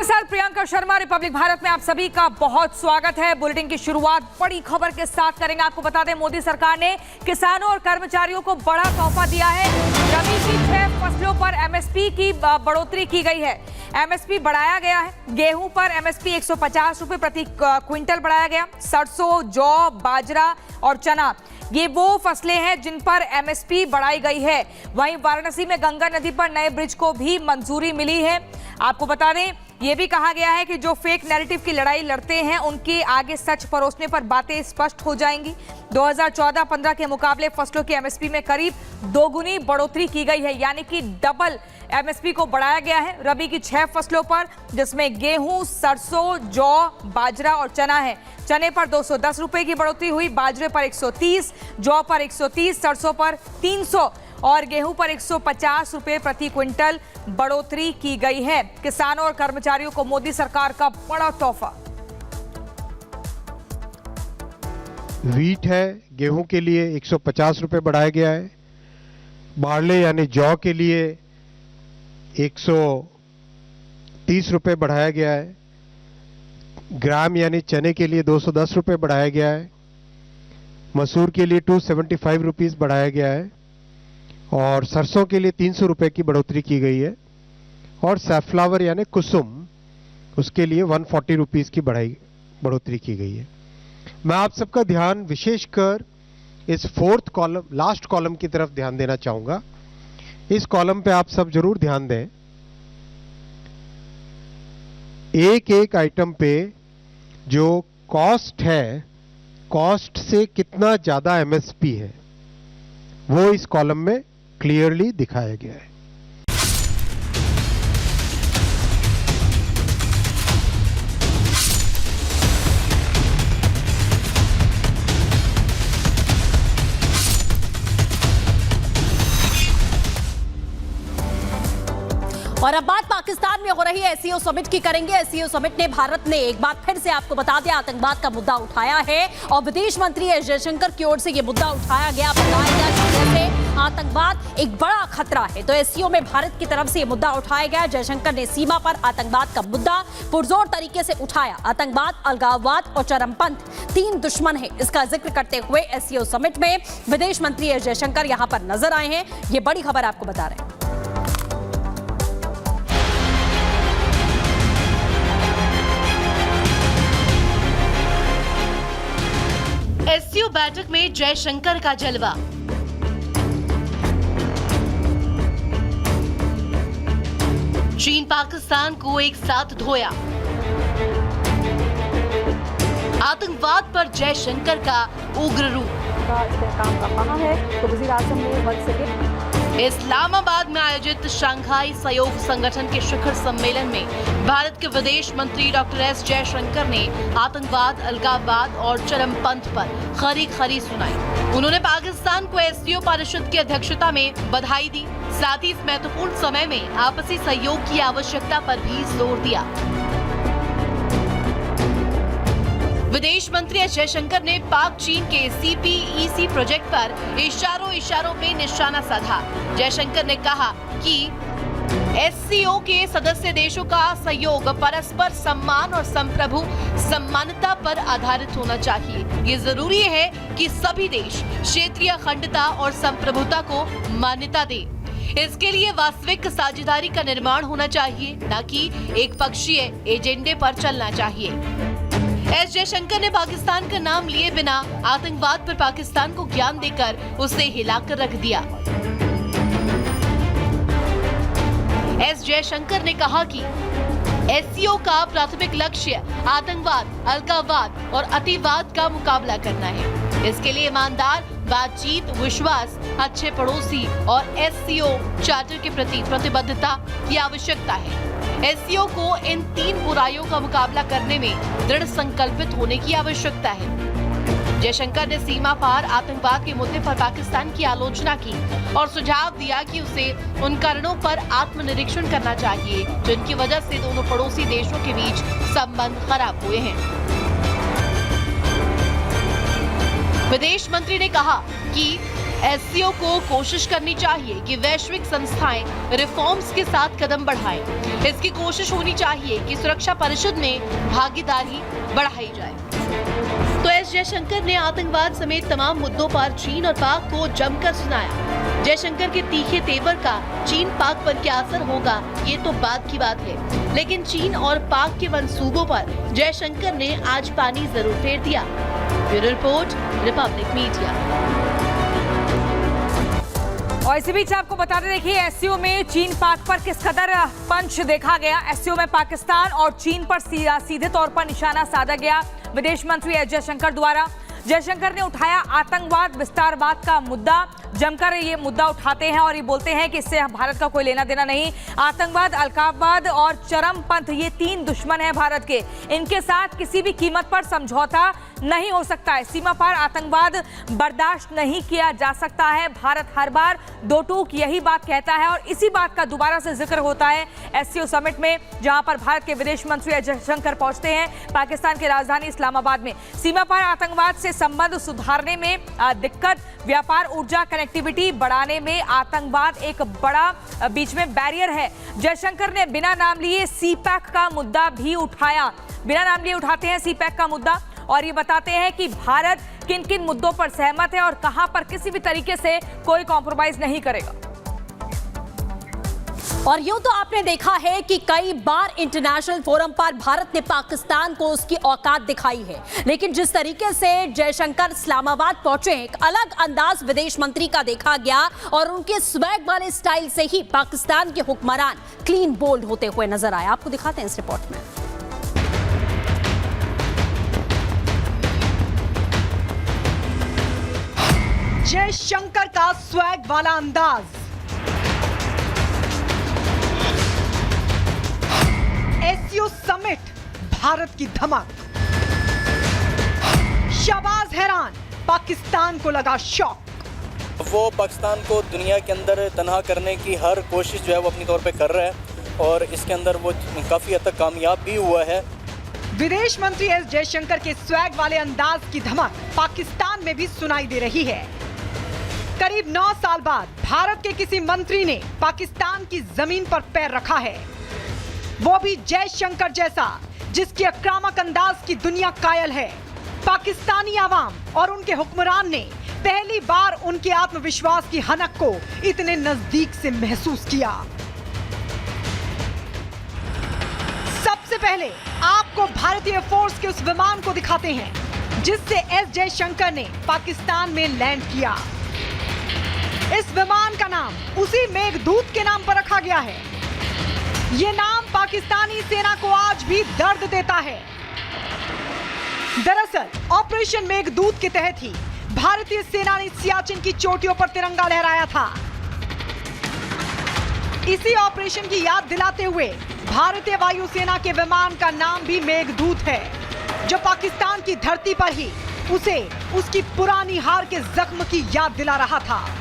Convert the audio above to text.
साथ प्रियंका शर्मा, रिपब्लिक भारत में आप सभी का बहुत स्वागत है। बुलेटिन की शुरुआत बड़ी खबर के साथ करेंगे। आपको बता दें, मोदी सरकार ने किसानों और कर्मचारियों को बड़ा तोहफा दिया है। रबी की 6 फसलों पर एमएसपी की बढ़ोतरी की गई है। एमएसपी बढ़ाया गया है। गेहूं पर एमएसपी 150 रुपए प्रति क्विंटल बढ़ाया गया। सरसों, जौ, बाजरा और चना, ये वो फसलें हैं जिन पर एमएसपी बढ़ाई गई है। वहीं वाराणसी में गंगा नदी पर नए ब्रिज को भी मंजूरी मिली है। आपको बता दें, ये भी कहा गया है कि जो फेक नैरेटिव की लड़ाई लड़ते हैं, उनके आगे सच परोसने पर बातें स्पष्ट हो जाएंगी। 2014-15 के मुकाबले फसलों की एमएसपी में करीब दोगुनी बढ़ोतरी की गई है, यानी कि डबल एमएसपी को बढ़ाया गया है। रबी की 6 फसलों पर, जिसमें गेहूं, सरसों, जौ, बाजरा और चना है। चने पर 210 रुपए की बढ़ोतरी हुई, बाजरे पर 130, जौ पर 130, सरसों पर 300 और गेहूं पर 150 रुपए प्रति क्विंटल बढ़ोतरी की गई है। किसानों और कर्मचारियों को मोदी सरकार का बड़ा तोहफा। व्हीट है, गेहूं के लिए 150 रुपए बढ़ाया गया है। बार्ले यानी जौ के लिए 130 रुपए बढ़ाया गया है। ग्राम यानी चने के लिए 210 रुपए बढ़ाया गया है। मसूर के लिए 275 रुपीस बढ़ाया गया है और सरसों के लिए 300 रुपए की बढ़ोतरी की गई है। और सैफ्लावर यानी कुसुम, उसके लिए 140 रुपीस की बढ़ोतरी की गई है। मैं आप सबका ध्यान विशेषकर इस 4th कॉलम, लास्ट कॉलम की तरफ ध्यान देना चाहूंगा। इस कॉलम पे आप सब जरूर ध्यान दें। एक एक आइटम पे जो कॉस्ट है, कॉस्ट से कितना ज्यादा एमएसपी है, वो इस कॉलम में क्लियरली दिखाया गया है। और अब बात पाकिस्तान में हो रही एससीओ समिट की करेंगे। एससीओ समिट ने भारत ने एक बार फिर से, आपको बता दें, आतंकवाद का मुद्दा उठाया है और विदेश मंत्री एस जयशंकर की ओर से यह मुद्दा उठाया गया, बताया गया कि जैसे आतंकवाद एक बड़ा खतरा है। तो एससीओ में भारत की तरफ से यह मुद्दा उठाया गया। जयशंकर ने सीमा पर आतंकवाद का मुद्दा पुरजोर तरीके से उठाया। आतंकवाद, अलगाववाद और चरमपंथ 3 दुश्मन है, इसका जिक्र करते हुए एससीओ समिट में विदेश मंत्री एस जयशंकर यहां पर नजर आए हैं। ये बड़ी खबर आपको बता रहे हैं। एससीओ बैठक में जयशंकर का जलवा। चीन पाकिस्तान को एक साथ धोया। आतंकवाद पर जयशंकर का उग्र रूप। काम का कहा है तो वज़ीर आज़म ने 1 सेकेंड। इस्लामाबाद में आयोजित शंघाई सहयोग संगठन के शिखर सम्मेलन में भारत के विदेश मंत्री डॉक्टर एस जयशंकर ने आतंकवाद, अलगाववाद और चरमपंथ पर खरी खरी सुनाई। उन्होंने पाकिस्तान को एससीओ परिषद की अध्यक्षता में बधाई दी। साथ ही इस महत्वपूर्ण समय में आपसी सहयोग की आवश्यकता पर भी जोर दिया। विदेश मंत्री एस जयशंकर ने पाक चीन के CPEC प्रोजेक्ट पर इशारों पे निशाना साधा। जयशंकर ने कहा कि एससीओ के सदस्य देशों का सहयोग परस्पर सम्मान और संप्रभु समानता पर आधारित होना चाहिए। ये जरूरी है कि सभी देश क्षेत्रीय अखंडता और संप्रभुता को मान्यता दें। इसके लिए वास्तविक साझेदारी का निर्माण होना चाहिए, न कि एक पक्षीय एजेंडे पर चलना चाहिए। एस जयशंकर ने पाकिस्तान का नाम लिए बिना आतंकवाद पर पाकिस्तान को ज्ञान देकर उसे हिलाकर रख दिया। एस जयशंकर ने कहा कि एससीओ का प्राथमिक लक्ष्य आतंकवाद, अलगाववाद और अतिवाद का मुकाबला करना है। इसके लिए ईमानदार बातचीत, विश्वास, अच्छे पड़ोसी और एससीओ चार्टर के प्रति प्रतिबद्धता की आवश्यकता है। एससीओ को इन 3 बुराइयों का मुकाबला करने में दृढ़ संकल्पित होने की आवश्यकता है। जयशंकर ने सीमा पार आतंकवाद के मुद्दे पर पाकिस्तान की आलोचना की और सुझाव दिया कि उसे उन कारणों पर आत्मनिरीक्षण करना चाहिए जिनकी वजह से दोनों पड़ोसी देशों के बीच संबंध खराब हुए हैं। विदेश मंत्री ने कहा कि एससीओ को कोशिश करनी चाहिए कि वैश्विक संस्थाएं रिफॉर्म्स के साथ कदम बढ़ाएं। इसकी कोशिश होनी चाहिए कि सुरक्षा परिषद में भागीदारी बढ़ाई जाए। तो एस जयशंकर ने आतंकवाद समेत तमाम मुद्दों पर चीन और पाक को जमकर सुनाया। जयशंकर के तीखे तेवर का चीन पाक पर क्या असर होगा, ये तो बाद की बात है, लेकिन चीन और पाक के मंसूबों पर जयशंकर ने आज पानी जरूर फेर दिया। Bureau report, Republic media. और इसी बीच आपको बताते देखिए एससीओ में चीन पाक पर किस कदर पंच देखा गया। एससीओ में पाकिस्तान और चीन पर सीधे तौर पर निशाना साधा गया विदेश मंत्री एस जयशंकर द्वारा। जयशंकर ने उठाया आतंकवाद विस्तारवाद का मुद्दा। जमकर ये मुद्दा उठाते हैं और ये बोलते हैं कि इससे भारत का कोई लेना देना नहीं। आतंकवाद, अलकायदा और चरमपंथ ये तीन दुश्मन हैं भारत के। इनके साथ किसी भी कीमत पर समझौता नहीं हो सकता है। सीमा पार आतंकवाद बर्दाश्त नहीं किया जा सकता है। भारत हर बार दो टूक यही बात कहता है और इसी बात का दोबारा से जिक्र होता है एससीओ समिट में, जहां पर भारत के विदेश मंत्री एस जयशंकर पहुंचते हैं पाकिस्तान की राजधानी इस्लामाबाद में। सीमा पार आतंकवाद से संबंध सुधारने में दिक्कत, व्यापार, ऊर्जा, कनेक्टिविटी बढ़ाने में आतंकवाद एक बड़ा बीच में बैरियर है। जयशंकर ने बिना नाम लिए सीपैक का मुद्दा भी उठाया। बिना नाम लिए उठाते हैं सीपैक का मुद्दा और ये बताते हैं कि भारत किन किन मुद्दों पर सहमत है और कहां पर किसी भी तरीके से कोई कॉम्प्रोमाइज नहीं करेगा। और यूं तो आपने देखा है कि कई बार इंटरनेशनल फोरम पर भारत ने पाकिस्तान को उसकी औकात दिखाई है, लेकिन जिस तरीके से जयशंकर इस्लामाबाद पहुंचे, एक अलग अंदाज विदेश मंत्री का देखा गया और उनके स्वैग वाले स्टाइल से ही पाकिस्तान के हुक्मरान क्लीन बोल्ड होते हुए नजर आए। आपको दिखाते हैं इस रिपोर्ट में। जयशंकर का स्वैग वाला अंदाज, एससीओ समिट, भारत की धमक, शहबाज हैरान, पाकिस्तान को लगा शॉक। वो पाकिस्तान को दुनिया के अंदर तनहा करने की हर कोशिश जो है वो अपनी तौर पे कर रहा है और इसके अंदर वो काफी हद तक कामयाब भी हुआ है। विदेश मंत्री एस जयशंकर के स्वैग वाले अंदाज की धमक पाकिस्तान में भी सुनाई दे रही है। करीब 9 साल बाद भारत के किसी मंत्री ने पाकिस्तान की जमीन पर पैर रखा है, वो भी जयशंकर जैसा, जिसके आक्रामक अंदाज की दुनिया कायल है। पाकिस्तानी आवाम और उनके हुक्मरान ने पहली बार उनके आत्मविश्वास की हनक को इतने नजदीक से महसूस किया। सबसे पहले आपको भारतीय फोर्स के उस विमान को दिखाते हैं जिससे एस जयशंकर ने पाकिस्तान में लैंड किया। इस विमान का नाम उसी मेघदूत के नाम पर रखा गया है। ये नाम पाकिस्तानी सेना को आज भी दर्द देता है। दरअसल ऑपरेशन मेघदूत के तहत ही भारतीय सेना ने सियाचिन की चोटियों पर तिरंगा लहराया था। इसी ऑपरेशन की याद दिलाते हुए भारतीय वायुसेना के विमान का नाम भी मेघदूत है, जो पाकिस्तान की धरती पर ही उसे उसकी पुरानी हार के जख्म की याद दिला रहा था।